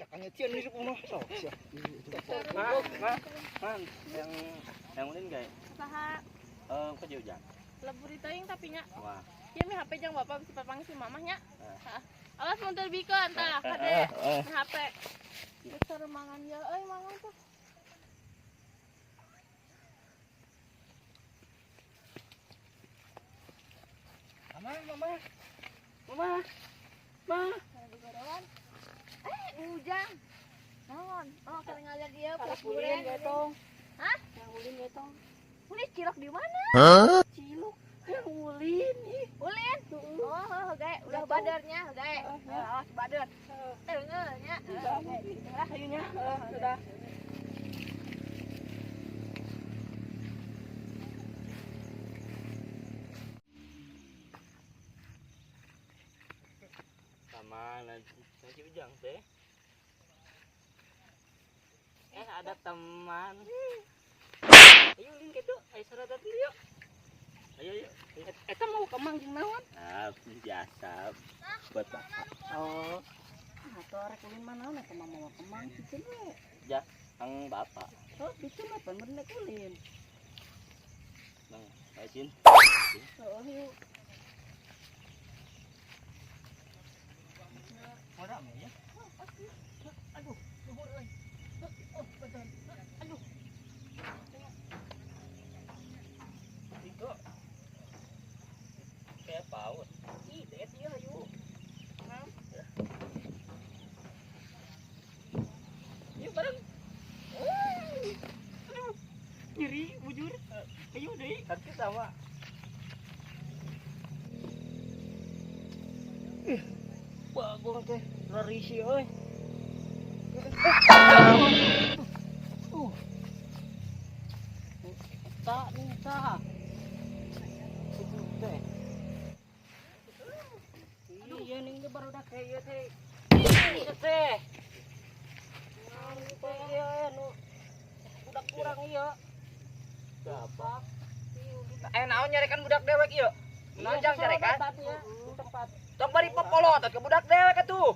Kakaknya Cian di rumah. Man, yang ulin guys. Saha Kerja ujang. lebur teuing tapi nya. Wah. Ieu mah HP jeung bapak si papang si mamahnya. Heeh. Awas mun teu bikeun tah hade HP. Besar mangan ya euy mangan tuh. Mama. Ujang. Naon? Oh, keur ngaliat ieu pas bulan getong. Hah? Yang ulin getong. Ulin cilok di mana? Hah? Cilok. Yang ulin. Ulin? Oh, heeh, udah badarnya, heeh. Awas badar. Teungeul nya. Lah ayunya. Sudah. Sama nasi ujang teh. Ada teman. Ayo ulin gitu. Ayo saradat dulu yuk. Ayo. Eta mau kemang jeung naon? Ah, biasa. Buat bapak. Oh. Atuh rek ulin mah naon eta mah mau kemang kitu we. Ya, ang bapak. Oh, kitu mah pan bener ulin. Bang, ayo Cin. Oh, yuk. Ora ya. Aduh, luhur euy. Oh, betul. Aduh. Itu kayak paut. Ih, det ieu hayu. Ngam. Yuk bareng. Aduh. Nyeri bujur. Ayo deui. Kaki sama. Bagong teh rarisi euy. Tak nih tak. Itu teh. Iya ning teh baru dah kayak teh. Iya teh. Teh iya nu budak kurang iya. Siapa? Naon nyarekan budak dewek ieu? Naon jang nyarekan? Tempat. Tong bari popolotot ke budak dewek atuh.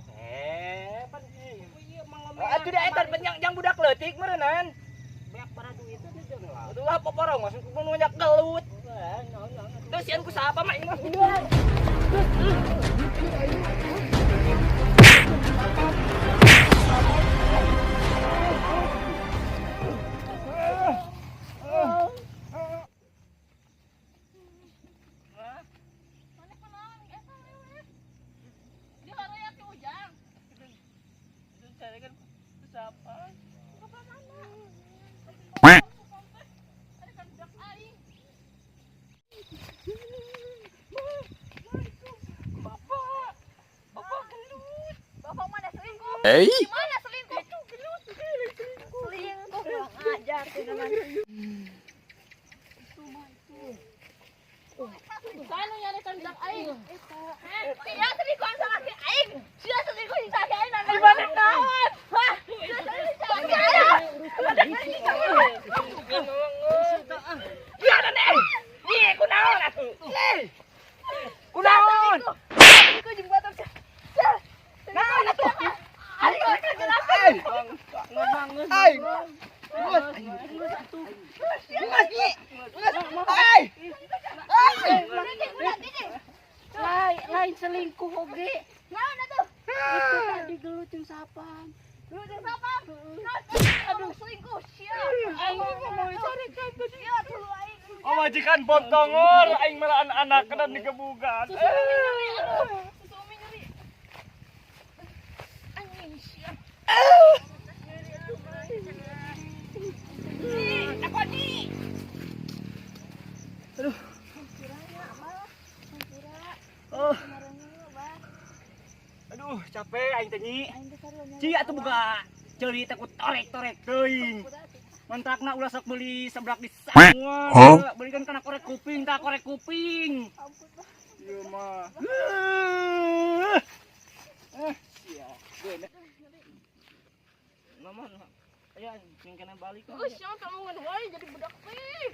Pan Iya mang Atuh da eta jang budak leutik meureunnan. beak para duit itu jeung lah. Atuh lah poporong masuk ku nunyak gelut. Terus sieun ku saha mah imah budak. Eh? Gimana selingkuh? Selingkuh kurang ajar tuh dengan. Sana nyarikan budak aing. Iya selingkuhan sama laki aing. Sudah selingkuh di laki aing. Gimana naon? Hah? Sudah selingkuh sama laki aing. Ada selingkuh. Iya nih. Nih kunaon atuh. Nih. Kunaon? Selingkuh jeung batur. Naon atuh? Aing lagi kenapa? Ai. Lain selingkuh oge. Naon atuh? Itu tadi gelut jeung sapam. Gelut jeung sapam? Aduh selingkuh sia. Aing mau dicarikan tadi. Ya tuh aing. Oh majikan potongor aing malah anak kana digebugan. Susumi nyeri. Anjing sia. Apa nih? Aduh. Oh. Aduh, capek aing teh nyi. Ci atuh boga ceuli teh ku torek-torek teuing. Mantakna ulah sok beli seblak di sana. Belikan kana korek kuping, tah korek kuping. Ieu mah. Sia. Mama, aya ning kana balik. Geus nya tolongan wae jadi budak teh.